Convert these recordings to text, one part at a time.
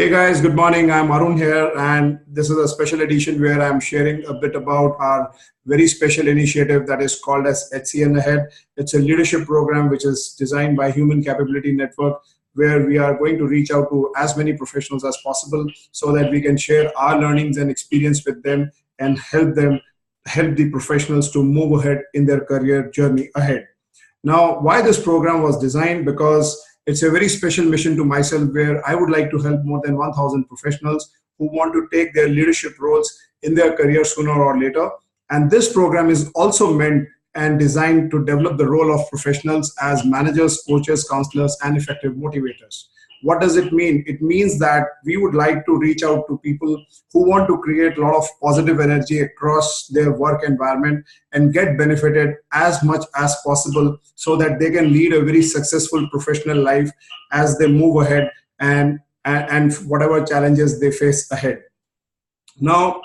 Hey guys, good morning. I'm Arun here, and this is a special edition where I'm sharing a bit about our very special initiative that is called as HCN Ahead. It's a leadership program which is designed by Human Capability Network, where we are going to reach out to as many professionals as possible so that we can share our learnings and experience with them and help the professionals to move ahead in their career journey ahead. Now, why this program was designed? Because it's a very special mission to myself where I would like to help more than 1,000 professionals who want to take their leadership roles in their career sooner or later. And this program is also meant and designed to develop the role of professionals as managers, coaches, counselors, and effective motivators. What does it mean? It means that we would like to reach out to people who want to create a lot of positive energy across their work environment and get benefited as much as possible so that they can lead a very successful professional life as they move ahead and whatever challenges they face ahead. Now,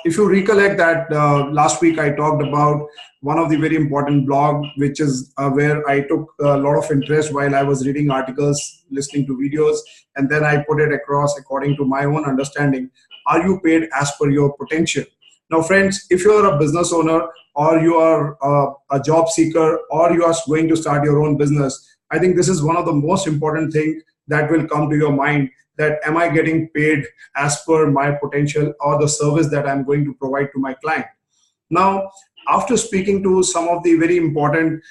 if you recollect that last week I talked about one of the very important blog, which is where I took a lot of interest while I was reading articles, listening to videos, and then I put it across according to my own understanding. Are you paid as per your potential? Now, friends, if you are a business owner or you are a job seeker or you are going to start your own business, I think this is one of the most important things that will come to your mind, that am I getting paid as per my potential or the service that I'm going to provide to my client. Now, after speaking to some of the very important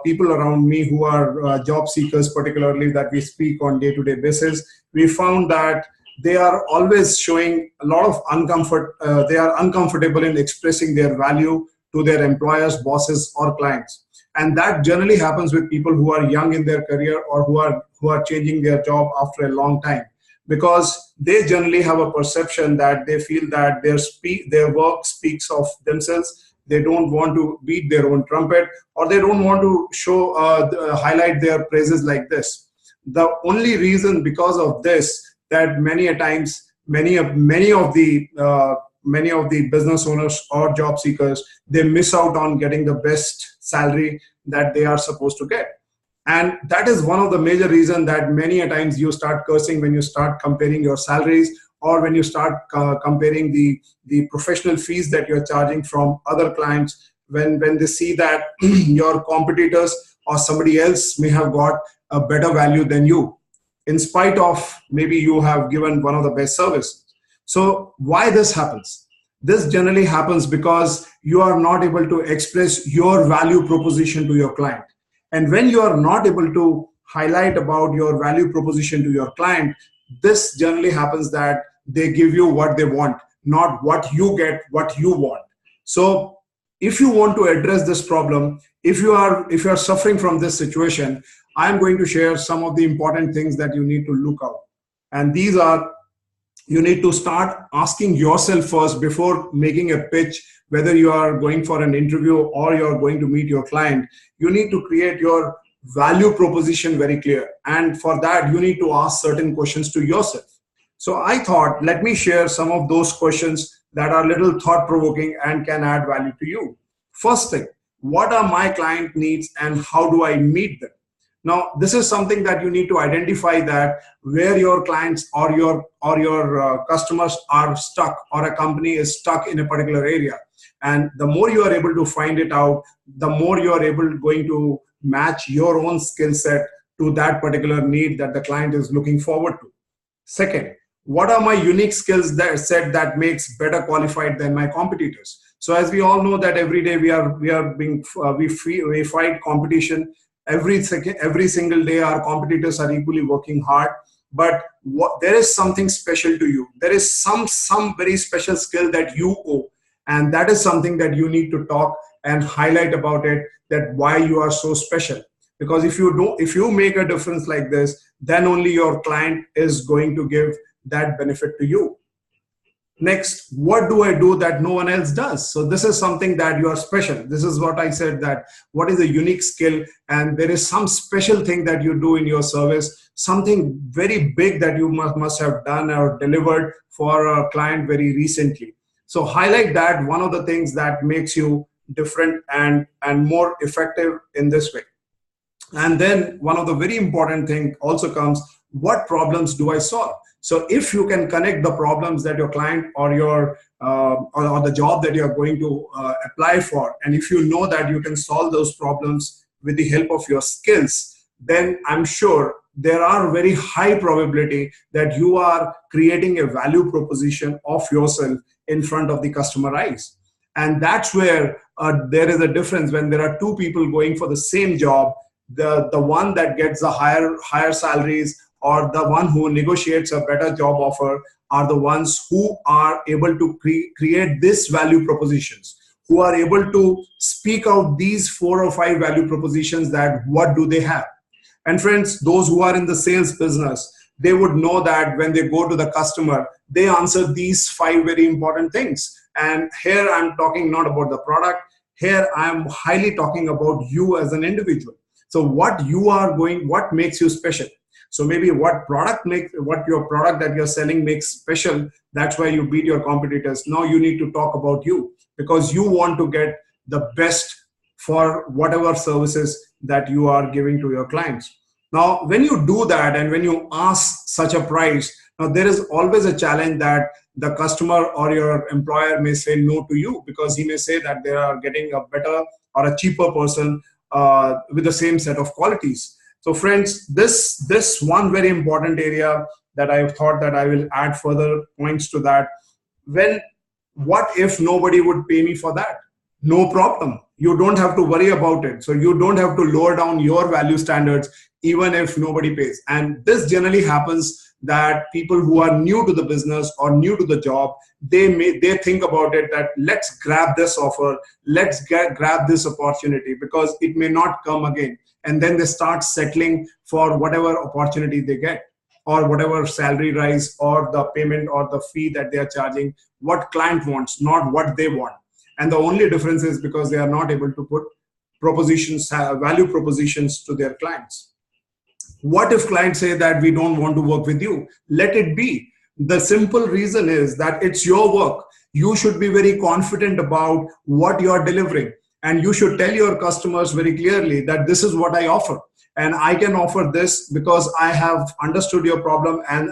people around me who are job seekers, particularly that we speak on day-to-day basis, we found that they are always showing a lot of they are uncomfortable in expressing their value to their employers, bosses, or clients. And that generally happens with people who are young in their career or who are changing their job after a long time, because they generally have a perception that they feel that their work speaks of themselves. They don't want to beat their own trumpet, or they don't want to highlight their praises like this. The only reason because of this, that many a times many of the business owners or job seekers, they miss out on getting the best salary that they are supposed to get. And that is one of the major reasons that many a times you start cursing when you start comparing your salaries, or when you start comparing the professional fees that you're charging from other clients, when they see that your competitors or somebody else may have got a better value than you, in spite of maybe you have given one of the best services. So why this happens? This generally happens because you are not able to express your value proposition to your client. And when you are not able to highlight about your value proposition to your client, this generally happens that they give you what they want, not what you get, what you want. So if you want to address this problem, if you are suffering from this situation, I'm going to share some of the important things that you need to look out. And these are, you need to start asking yourself first before making a pitch, whether you are going for an interview or you're going to meet your client. You need to create your value proposition very clear. And for that, you need to ask certain questions to yourself. So I thought, let me share some of those questions that are a little thought-provoking and can add value to you. First thing, what are my client needs and how do I meet them? Now, this is something that you need to identify, that where your clients or your customers are stuck, or a company is stuck in a particular area. And the more you are able to find it out, the more you are going to match your own skill set to that particular need that the client is looking forward to. Second, what are my unique skills that makes better qualified than my competitors? So as we all know that every day we fight competition. Every single day our competitors are equally working hard, but there is something special to you. There is some very special skill that you owe, and that is something that you need to talk and highlight about it, that why you are so special. Because if you make a difference like this, then only your client is going to give that benefit to you. Next, what do I do that no one else does? So this is something that you are special. This is what I said, that what is a unique skill, and there is some special thing that you do in your service, something very big that you must have done or delivered for a client very recently. So highlight that, one of the things that makes you different and more effective in this way. And then one of the very important thing also comes, what problems do I solve? So if you can connect the problems that your client or your or the job that you're going to apply for, and if you know that you can solve those problems with the help of your skills, then I'm sure there are very high probability that you are creating a value proposition of yourself in front of the customer eyes. And that's where there is a difference when there are two people going for the same job. The one that gets the higher salaries, or the one who negotiates a better job offer, are the ones who are able to create this value propositions, who are able to speak out these 4 or 5 value propositions, that what do they have. And friends, those who are in the sales business, they would know that when they go to the customer, they answer these 5 very important things. And here I'm talking not about the product. Here I'm highly talking about you as an individual. So what makes you special? So maybe what your product that you're selling makes special. That's why you beat your competitors. Now you need to talk about you, because you want to get the best for whatever services that you are giving to your clients. Now, when you do that and when you ask such a price, now there is always a challenge that the customer or your employer may say no to you, because he may say that they are getting a better or a cheaper person with the same set of qualities. So friends, this one very important area that I've thought that I will add further points to that. What if nobody would pay me for that? No problem. You don't have to worry about it. So you don't have to lower down your value standards even if nobody pays. And this generally happens that people who are new to the business or new to the job, they think about it that let's grab this offer, let's grab this opportunity because it may not come again. And then they start settling for whatever opportunity they get, or whatever salary rise or the payment or the fee that they are charging, what client wants, not what they want. And the only difference is because they are not able to put value propositions to their clients. What if clients say that we don't want to work with you? Let it be. The simple reason is that it's your work. You should be very confident about what you are delivering. And you should tell your customers very clearly that this is what I offer. And I can offer this because I have understood your problem, and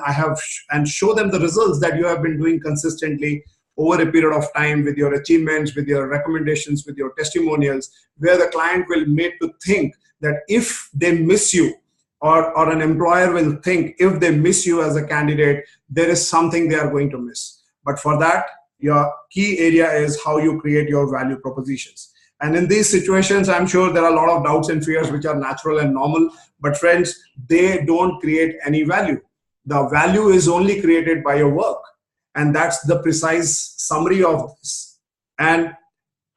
and show them the results that you have been doing consistently over a period of time with your achievements, with your recommendations, with your testimonials, where the client will make to think that if they miss you, or an employer will think if they miss you as a candidate, there is something they are going to miss. But for that, your key area is how you create your value propositions. And in these situations, I'm sure there are a lot of doubts and fears which are natural and normal, but friends, they don't create any value. The value is only created by your work. And that's the precise summary of this. And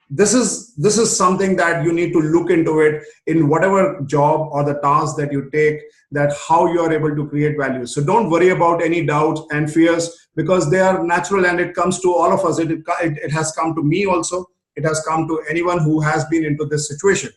this is something that you need to look into it in whatever job or the task that you take, that how you are able to create value. So don't worry about any doubts and fears, because they are natural and it comes to all of us. It has come to me also. It has come to anyone who has been into this situation.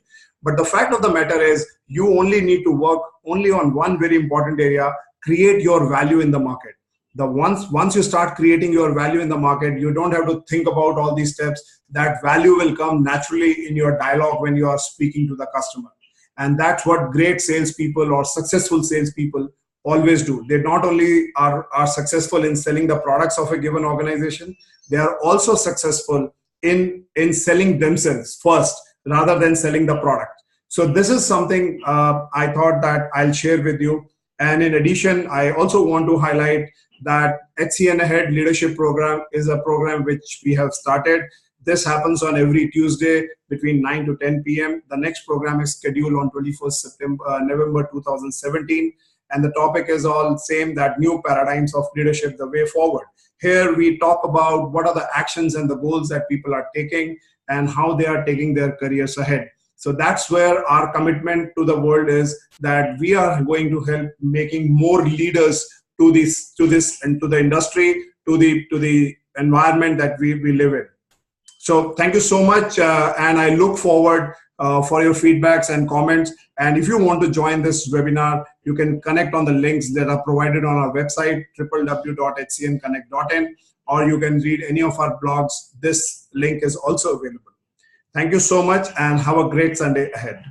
But the fact of the matter is, you only need to work only on one very important area: create your value in the market. Once you start creating your value in the market, you don't have to think about all these steps. That value will come naturally in your dialogue when you are speaking to the customer. And that's what great salespeople or successful salespeople always do. They not only are successful in selling the products of a given organization, they are also successful in selling themselves first rather than selling the product. So this is something I thought that I'll share with you. And in addition, I also want to highlight that HCN Ahead Leadership Program is a program which we have started. This happens on every Tuesday between 9 to 10 p.m. The next program is scheduled on 21st November 2017. And the topic is all same, that new paradigms of leadership, the way forward. Here we talk about what are the actions and the goals that people are taking and how they are taking their careers ahead. So that's where our commitment to the world is, that we are going to help making more leaders to this and to the industry, to the environment that we live in. So thank you so much, and I look forward for your feedbacks and comments. And if you want to join this webinar, you can connect on the links that are provided on our website, www.hcnconnect.in, or you can read any of our blogs. This link is also available. Thank you so much, and have a great Sunday ahead.